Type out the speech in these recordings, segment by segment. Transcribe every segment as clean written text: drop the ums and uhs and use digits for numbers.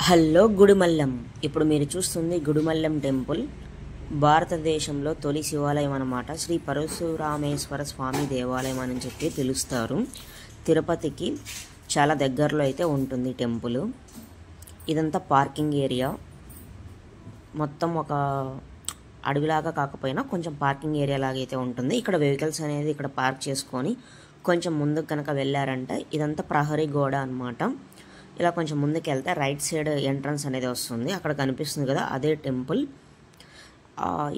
Hello Gudimallam. ఇప్పుడు మీరు చూస్తుంది గుడిమల్లం టెంపుల్. భారతదేశంలో తొలి శివాలయం అన్నమాట. శ్రీ పరశురామేశ్వర స్వామి దేవాలయం అని చెప్పి పిలుస్తారు. తిరుపతికి చాలా దగ్గరలో అయితే ఉంటుంది టెంపుల్. ఇదంతా పార్కింగ్ ఏరియా. మొత్తం ఒక అడవిలాగా కాకపోయినా కొంచెం పార్కింగ్ ఏరియా లాగా అయితే ఉంటుంది. ఇక్కడ వెహికల్స్ అనేది ఇక్కడ పార్క్ చేసుకొని కొంచెం ముందుకు కనుక వెళ్ళారంటే ఇదంతా ప్రహరీ గోడ అన్నమాట. ఇలా కొంచెం ముందుకు వెళ్తే రైట్ సైడ్ ఎంట్రన్స్ అనేది వస్తుంది. అక్కడ కనిపిస్తుంది కదా, అదే టెంపుల్.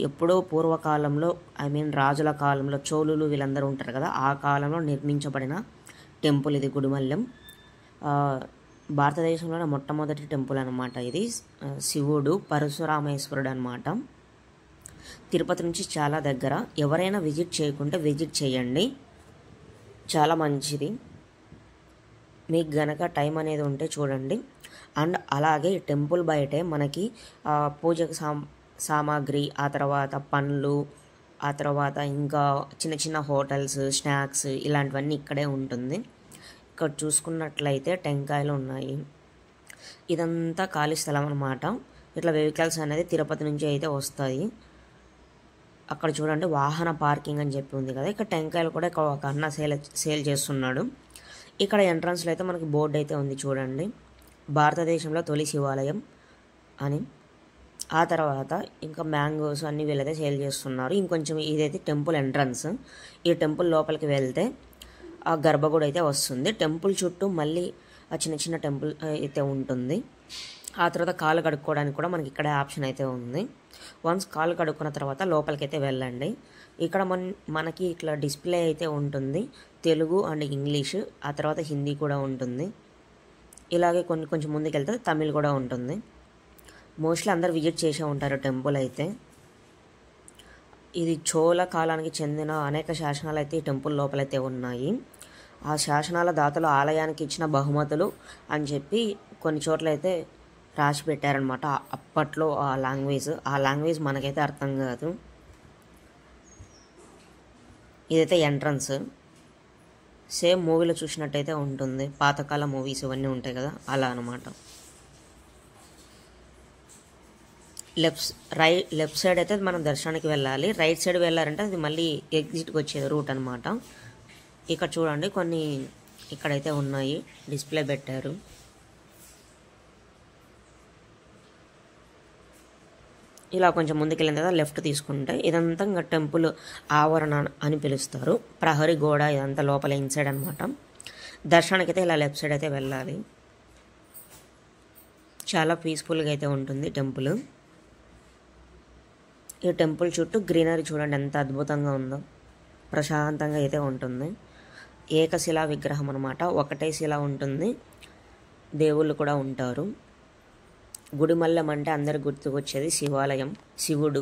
ఎప్పుడో పూర్వకాలంలో, రాజుల కాలంలో, చోళులు వీళ్ళందరూ ఉంటారు కదా, ఆ కాలంలో నిర్మించబడిన టెంపుల్ ఇది గుడిమల్లం. భారతదేశంలోనే మొట్టమొదటి టెంపుల్ అనమాట ఇది. శివుడు పరశురామేశ్వరుడు అనమాట. తిరుపతి నుంచి చాలా దగ్గర. ఎవరైనా విజిట్ చేయకుంటే విజిట్ చేయండి, చాలా మంచిది. మీకు గనక టైం అనేది ఉంటే చూడండి. అండ్ అలాగే టెంపుల్ బయటే మనకి పూజకు సామాగ్రి, ఆ తర్వాత పండ్లు, ఆ తర్వాత ఇంకా చిన్న చిన్న హోటల్స్, స్నాక్స్ ఇలాంటివన్నీ ఇక్కడే ఉంటుంది. ఇక్కడ చూసుకున్నట్లయితే టెంకాయలు ఉన్నాయి. ఇదంతా ఖాళీ స్థలం అన్నమాట. ఇట్లా వెహికల్స్ అనేది తిరుపతి నుంచి అయితే వస్తాయి. అక్కడ చూడండి వాహన పార్కింగ్ అని చెప్పి ఉంది కదా. ఇక్కడ టెంకాయలు కూడా ఇక్కడ ఒక అన్న సేల్ చేస్తున్నాడు. ఇక్కడ ఎంట్రన్స్లో అయితే మనకి బోర్డు అయితే ఉంది చూడండి, భారతదేశంలో తొలి శివాలయం అని. ఆ తర్వాత ఇంకా మ్యాంగోస్ అన్నీ వీళ్ళైతే సేల్ చేస్తున్నారు. ఇంకొంచెం ఇదైతే టెంపుల్ ఎంట్రన్స్. ఈ టెంపుల్ లోపలికి వెళ్తే ఆ గర్భగుడి అయితే వస్తుంది. టెంపుల్ చుట్టూ మళ్ళీ ఆ చిన్న చిన్న టెంపుల్ అయితే ఉంటుంది. ఆ తర్వాత కాళ్ళు కడుక్కోవడానికి కూడా మనకి ఇక్కడే ఆప్షన్ అయితే ఉంది. వన్స్ కాళ్ళు కడుక్కున్న తర్వాత లోపలికి అయితే వెళ్ళండి. ఇక్కడ మనకి ఇట్లా డిస్ప్లే అయితే ఉంటుంది, తెలుగు అండ్ ఇంగ్లీష్, ఆ తర్వాత హిందీ కూడా ఉంటుంది. ఇలాగే కొంచెం ముందుకు వెళ్తే తమిళ్ కూడా ఉంటుంది. మోస్ట్లీ అందరు విజిట్ చేసే ఉంటారు టెంపుల్ అయితే. ఇది చోళ కాలానికి చెందిన అనేక శాసనాలు అయితే ఈ టెంపుల్ లోపలైతే ఉన్నాయి. ఆ శాసనాల దాతలు ఆలయానికి ఇచ్చిన బహుమతులు అని చెప్పి కొన్ని చోట్ల అయితే రాసి పెట్టారనమాట. అప్పట్లో ఆ లాంగ్వేజ్ మనకైతే అర్థం కాదు. ఇదైతే ఎంట్రన్స్. సేమ్ మూవీలో చూసినట్టయితే ఉంటుంది. పాతకాల మూవీస్ ఇవన్నీ ఉంటాయి కదా, అలా అనమాట. లెఫ్ట్ సైడ్ అయితే మనం దర్శనానికి వెళ్ళాలి. రైట్ సైడ్ వెళ్ళారంటే అది మళ్ళీ ఎగ్జిట్కి వచ్చేది రూట్ అనమాట. ఇక్కడ చూడండి కొన్ని ఇక్కడైతే ఉన్నాయి, డిస్ప్లే పెట్టారు. ఇలా కొంచెం ముందుకెళ్ళిన తర్వాత లెఫ్ట్ తీసుకుంటే ఇదంతా ఇంకా టెంపుల్ ఆవరణ అని పిలుస్తారు. ప్రహరీ గోడ ఇదంతా లోపల ఇన్సైడ్ అనమాట. దర్శనానికి అయితే ఇలా లెఫ్ట్ సైడ్ అయితే వెళ్ళాలి. చాలా పీస్ఫుల్గా అయితే ఉంటుంది టెంపుల్. ఈ టెంపుల్ చుట్టూ గ్రీనరీ చూడండి ఎంత అద్భుతంగా ఉందో, ప్రశాంతంగా అయితే ఉంటుంది. ఏకశిలా విగ్రహం అనమాట, ఒకటే శిల ఉంటుంది, దేవుళ్ళు కూడా ఉంటారు. గుడిమల్లం అంటే అందరు గుర్తుకొచ్చేది శివాలయం, శివుడు.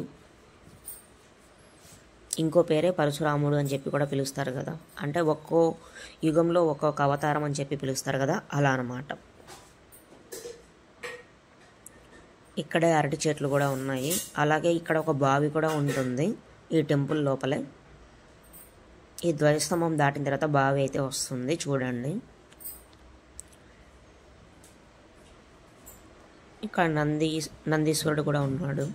ఇంకో పేరే పరశురాముడు అని చెప్పి కూడా పిలుస్తారు కదా, అంటే ఒక్కో యుగంలో ఒక్కొక్క అవతారం అని చెప్పి పిలుస్తారు కదా, అలా అన్నమాట. ఇక్కడే అరటి చెట్లు కూడా ఉన్నాయి. అలాగే ఇక్కడ ఒక బావి కూడా ఉంటుంది ఈ టెంపుల్ లోపలే. ఈ ధ్వజస్తంభం దాటిన తర్వాత బావి అయితే వస్తుంది చూడండి. ఇక్కడ నందీశ్వరుడు కూడా ఉన్నాడు.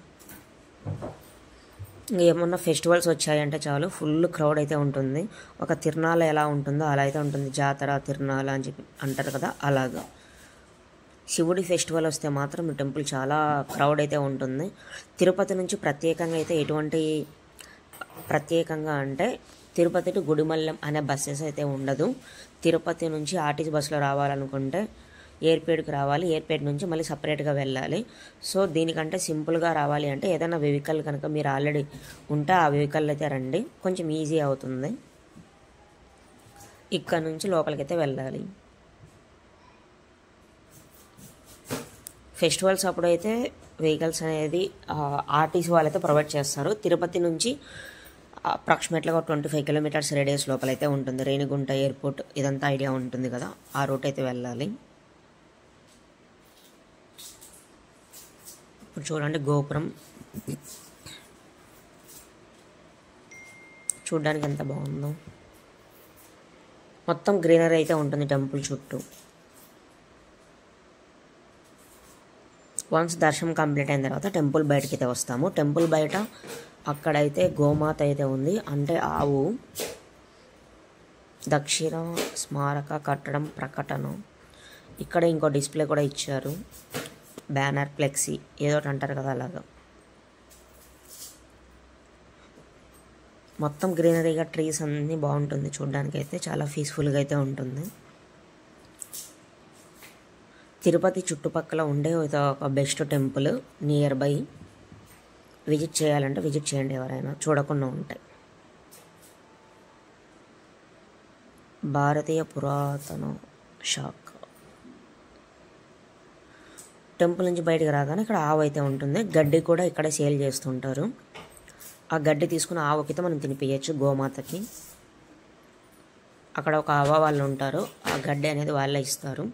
ఏమన్నా ఫెస్టివల్స్ వచ్చాయంటే చాలు ఫుల్ క్రౌడ్ అయితే ఉంటుంది. ఒక తిరునాళ్ళ ఎలా ఉంటుందో అలా అయితే ఉంటుంది. జాతర, తిరునాళ్ళ అని చెప్పి అంటారు కదా, అలాగా. శివుడి ఫెస్టివల్ వస్తే మాత్రం ఈ టెంపుల్ చాలా క్రౌడ్ అయితే ఉంటుంది. తిరుపతి నుంచి ప్రత్యేకంగా అంటే తిరుపతి టు గుడిమల్లం అనే బస్సెస్ అయితే ఉండదు. తిరుపతి నుంచి ఆర్టీసీ బస్సులో రావాలనుకుంటే ఎయిర్పోర్ట్కి రావాలి. ఎయిర్పోర్ట్ నుంచి మళ్ళీ సపరేట్గా వెళ్ళాలి. సో దీనికంటే సింపుల్గా రావాలి అంటే ఏదైనా వెహికల్ కనుక మీరు ఆల్రెడీ ఉంటే ఆ వెహికల్ అయితే రండి, కొంచెం ఈజీ అవుతుంది. ఇక్కడ నుంచి లోపలికైతే వెళ్ళాలి. ఫెస్టివల్స్ అప్పుడైతే వెహికల్స్ అనేది ఆర్టీసీ వాళ్ళైతే ప్రొవైడ్ చేస్తారు. తిరుపతి నుంచి అప్రాక్సిమేట్గా 25 కిలోమీటర్స్ రేడియస్ లోపలైతే ఉంటుంది. రేణిగుంట ఎయిర్పోర్ట్ ఇదంతా ఐడియా ఉంటుంది కదా, ఆ రూట్ అయితే వెళ్ళాలి. ఇప్పుడు చూడండి గోపురం చూడడానికి ఎంత బాగుందో. మొత్తం గ్రీనరీ అయితే ఉంటుంది టెంపుల్ చుట్టూ. వన్స్ దర్శనం కంప్లీట్ అయిన తర్వాత టెంపుల్ బయటకి అయితే వస్తాము. టెంపుల్ బయట అక్కడైతే గోమాత అయితే ఉంది, అంటే ఆవు. దక్షిణ స్మారక కట్టడం ప్రకటన. ఇక్కడ ఇంకో డిస్ప్లే కూడా ఇచ్చారు, బ్యానర్, ఫ్లెక్సీ ఏదో ఒకటి అంటారు కదా అలాగా. మొత్తం గ్రీనరీగా ట్రీస్ అన్నీ బాగుంటుంది, చూడడానికి అయితే చాలా పీస్ఫుల్గా అయితే ఉంటుంది. తిరుపతి చుట్టుపక్కల ఉండే ఒక best temple near by. Visit చేయాలంటే విజిట్ చేయండి ఎవరైనా చూడకుండా ఉంటాయి. భారతీయ పురాతన శాఖ. టెంపుల్ నుంచి బయటకు రాగానే ఇక్కడ ఆవు అయితే ఉంటుంది. గడ్డి కూడా ఇక్కడే సేల్ చేస్తుంటారు. ఆ గడ్డి తీసుకుని ఆవుకితో మనం తినిపించచ్చు, గోమాతకి. అక్కడ ఒక ఆవ వాళ్ళు ఉంటారు, ఆ గడ్డి అనేది వాళ్ళే ఇస్తారు.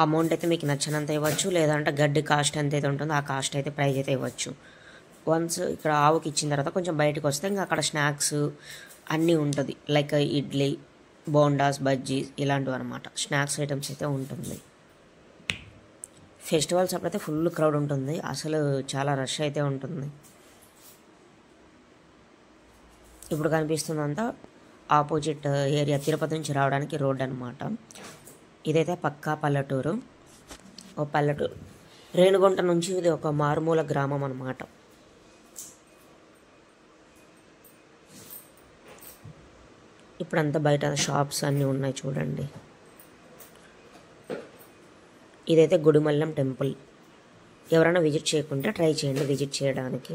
అమౌంట్ అయితే మీకు నచ్చినంత ఇవ్వచ్చు, లేదంటే గడ్డి కాస్ట్ ఎంత అయితే ఉంటుందో ఆ కాస్ట్ అయితే ప్రైజ్ అయితే ఇవ్వచ్చు. వన్స్ ఇక్కడ ఆవుకి ఇచ్చిన తర్వాత కొంచెం బయటకు వస్తే ఇంకా అక్కడ స్నాక్స్ అన్నీ ఉంటుంది, లైక్ ఇడ్లీ, బోండాస్, బజ్జీ ఇలాంటివి అనమాట. స్నాక్స్ ఐటమ్స్ అయితే ఉంటుంది. ఫెస్టివల్స్ అప్పుడైతే ఫుల్ క్రౌడ్ ఉంటుంది, అసలు చాలా రష్ అయితే ఉంటుంది. ఇప్పుడు కనిపిస్తుందంతా ఆపోజిట్ ఏరియా, తిరుపతి నుంచి రావడానికి రోడ్ అనమాట. ఇదైతే పక్కా పల్లెటూరు. ఓ పల్లెటూరు, రేణుగుంట నుంచి ఇది ఒక మారుమూల గ్రామం అన్నమాట. ఇప్పుడంతా బయట షాప్స్ అన్నీ ఉన్నాయి చూడండి. ఇదైతే గుడిమల్లం టెంపుల్. ఎవరైనా విజిట్ చేయకుంటే ట్రై చేయండి విజిట్ చేయడానికి.